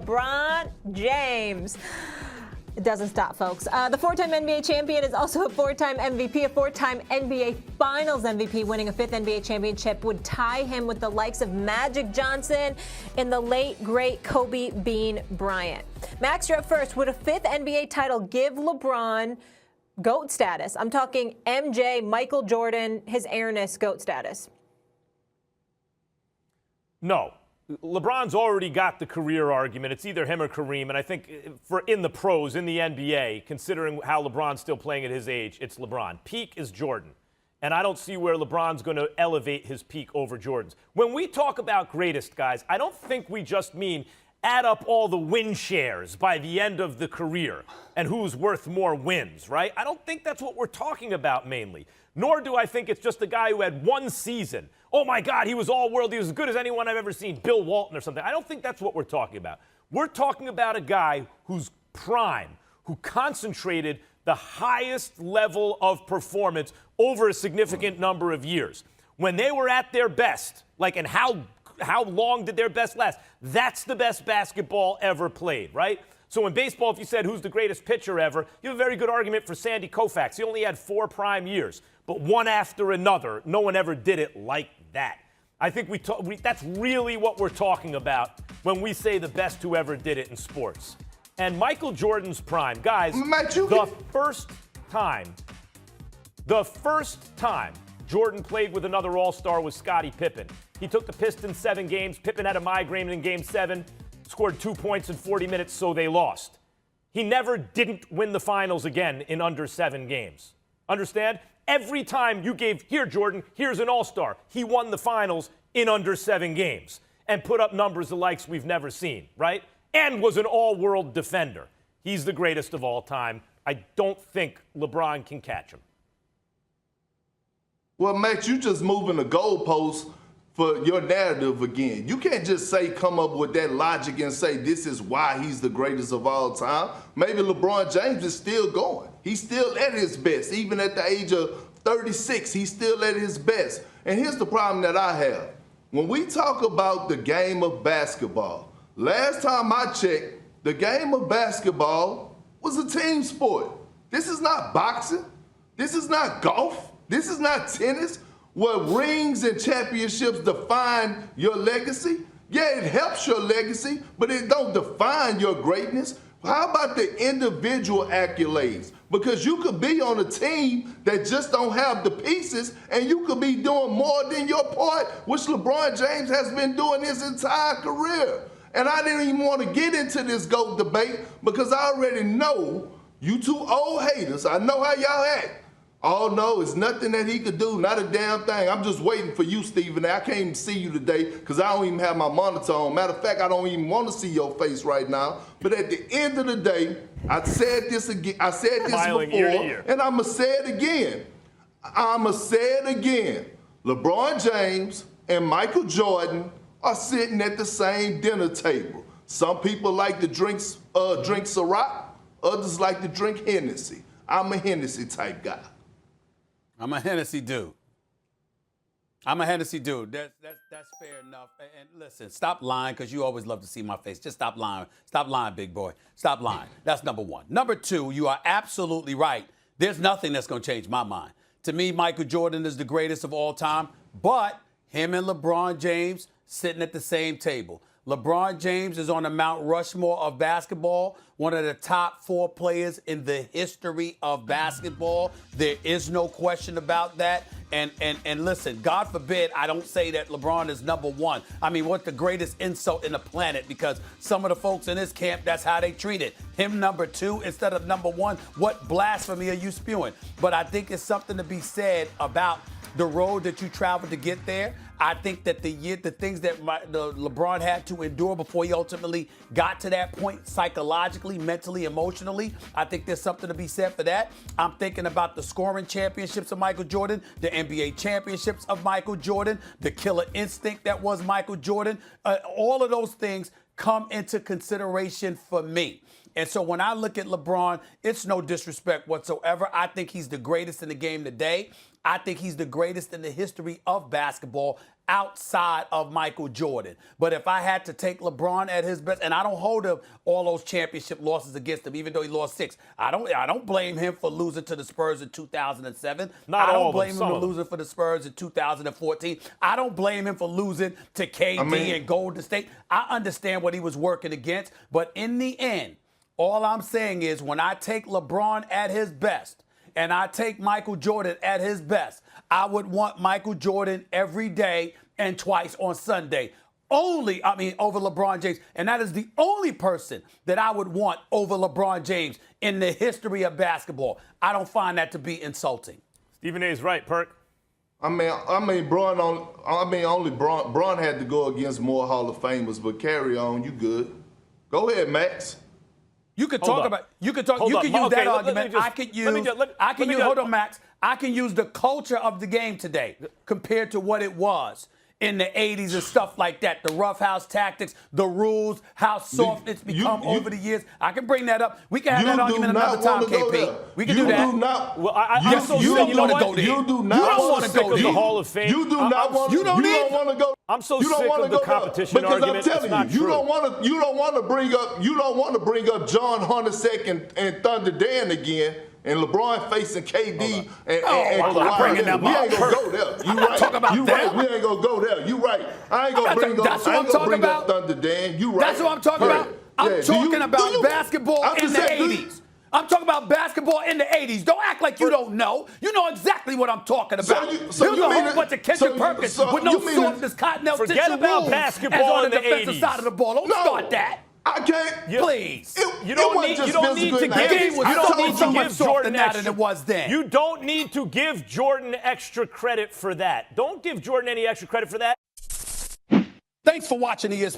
LeBron James. It doesn't stop, folks. The four-time NBA champion is also a four-time MVP, a four-time NBA Finals MVP. Winning a fifth NBA championship would tie him with the likes of Magic Johnson and the late, great Kobe Bean Bryant. Max, you're up first. Would a fifth NBA title give LeBron GOAT status? I'm talking MJ, Michael Jordan, his airness GOAT status. No. LeBron's already got the career argument. It's either him or Kareem. And I think for in the pros, in the NBA, considering how LeBron's still playing at his age, it's LeBron. Peak is Jordan. And I don't see where LeBron's going to elevate his peak over Jordan's. When we talk about greatest, guys, I don't think we just mean add up all the win shares by the end of the career and who's worth more wins, right? I don't think that's what we're talking about mainly. Nor do I think it's just a guy who had one season. Oh, my God, he was all-world. He was as good as anyone I've ever seen, Bill Walton or something. I don't think that's what we're talking about. We're talking about a guy who's prime, who concentrated the highest level of performance over a significant number of years. When they were at their best, and how long did their best last? That's the best basketball ever played, right? So in baseball, if you said who's the greatest pitcher ever, you have a very good argument for Sandy Koufax. He only had 4 prime years, but one after another. No one ever did it like that. I think that's really what we're talking about when we say the best who ever did it in sports. And Michael Jordan's prime, guys, the first time Jordan played with another All-Star was Scottie Pippen. He took the Pistons 7 games. Pippen had a migraine in Game 7, scored 2 points in 40 minutes, so they lost. He never didn't win the finals again in under 7 games. Understand? Every time you gave, here, Jordan, here's an All-Star, he won the finals in under 7 games and put up numbers the likes we've never seen, right? And was an all-world defender. He's the greatest of all time. I don't think LeBron can catch him. Well, Max, you just moving the goalposts for your narrative again. You can't just come up with that logic and say this is why he's the greatest of all time. Maybe LeBron James is still going. He's still at his best. Even at the age of 36, he's still at his best. And here's the problem that I have. When we talk about the game of basketball, last time I checked, the game of basketball was a team sport. This is not boxing. This is not golf. This is not tennis, where rings and championships define your legacy. Yeah, it helps your legacy, but it don't define your greatness. How about the individual accolades? Because you could be on a team that just don't have the pieces, and you could be doing more than your part, which LeBron James has been doing his entire career. And I didn't even want to get into this GOAT debate because I already know you two old haters. I know how y'all act. Oh, no, it's nothing that he could do, not a damn thing. I'm just waiting for you, Stephen. I can't even see you today because I don't even have my monitor on. Matter of fact, I don't even want to see your face right now. But at the end of the day, I said this again. I said this Smiling before, ear to ear. and I'm going to say it again. LeBron James and Michael Jordan are sitting at the same dinner table. Some people like to drink Ciroc. Others like to drink Hennessy. I'm a Hennessy type guy. I'm a Hennessy dude. That's fair enough. And listen, stop lying because you always love to see my face. Just stop lying. Stop lying, big boy. Stop lying. That's number one. Number two, you are absolutely right. There's nothing that's going to change my mind. To me, Michael Jordan is the greatest of all time, but him and LeBron James sitting at the same table. LeBron James is on the Mount Rushmore of basketball, one of the top 4 players in the history of basketball. There is no question about that. And listen, God forbid I don't say that LeBron is number 1. I mean, what the greatest insult in the planet, because some of the folks in this camp, that's how they treat it. Him number 2 instead of number 1. What blasphemy are you spewing? But I think it's something to be said about the road that you traveled to get there. I think that the things that LeBron had to endure before he ultimately got to that point psychologically, mentally, emotionally, I think there's something to be said for that. I'm thinking about the scoring championships of Michael Jordan, the NBA championships of Michael Jordan, the killer instinct that was Michael Jordan. All of those things come into consideration for me. And so when I look at LeBron, it's no disrespect whatsoever. I think he's the greatest in the game today. I think he's the greatest in the history of basketball outside of Michael Jordan. But if I had to take LeBron at his best, and I don't hold him all those championship losses against him, even though he lost 6. I don't blame him for losing to the Spurs in 2007. Not I all don't of blame them, him some for of them. losing for the Spurs in 2014. I don't blame him for losing to KD and Golden State. I understand what he was working against. But in the end, all I'm saying is when I take LeBron at his best and I take Michael Jordan at his best, I would want Michael Jordan every day and twice on Sunday. Over LeBron James. And that is the only person that I would want over LeBron James in the history of basketball. I don't find that to be insulting. Stephen A. is right, Perk. Only Braun had to go against more Hall of Famers, but carry on, you good. Go ahead, Max. You could Hold talk up. about. You could Hold use up. that Okay, let me argument. just- I could let me use. just- let- I can let me use. just- Hold on, Max. I can use the culture of the game today compared to what it was in the 80s and stuff like that. The roughhouse tactics, the rules, how soft it's become over the years. I can bring that up. We can have that argument another time, KP. We can do that. Well, I'm so you sick. don't You know wanna what? go there. You do You not don't want wanna to sick go of the there. Hall of Fame. You do not want to. You don't You don't want to go. I'm so You don't sick wanna of the go there. competition because argument. I'm telling It's not you, true. you don't want to bring up. You don't want to bring up John Hornacek and Thunder Dan again. And LeBron facing KD and I'm not Kawhi. bringing them We up. ain't gonna go there. You right. talking about You them. right. We ain't gonna go there. You right. I ain't gonna bring up. That's what I I'm ain't gonna talking bring up about. Thunder Dan. You right. That's what I'm talking about. I'm talking about basketball in the 80s. I'm talking about basketball in the 80s. Don't act like you don't know. You know exactly what I'm talking about. There's a whole bunch of Kendrick Perkins with no softness, Cottonelle Forget tissue about rules basketball as on in the the defensive 80s. side of the ball. Don't start that. I can't. Please. You don't need to give. The game was so much softer Jordan now than it was then. You don't need to give Jordan extra credit for that. Don't give Jordan any extra credit for that. Thanks for watching ESPN.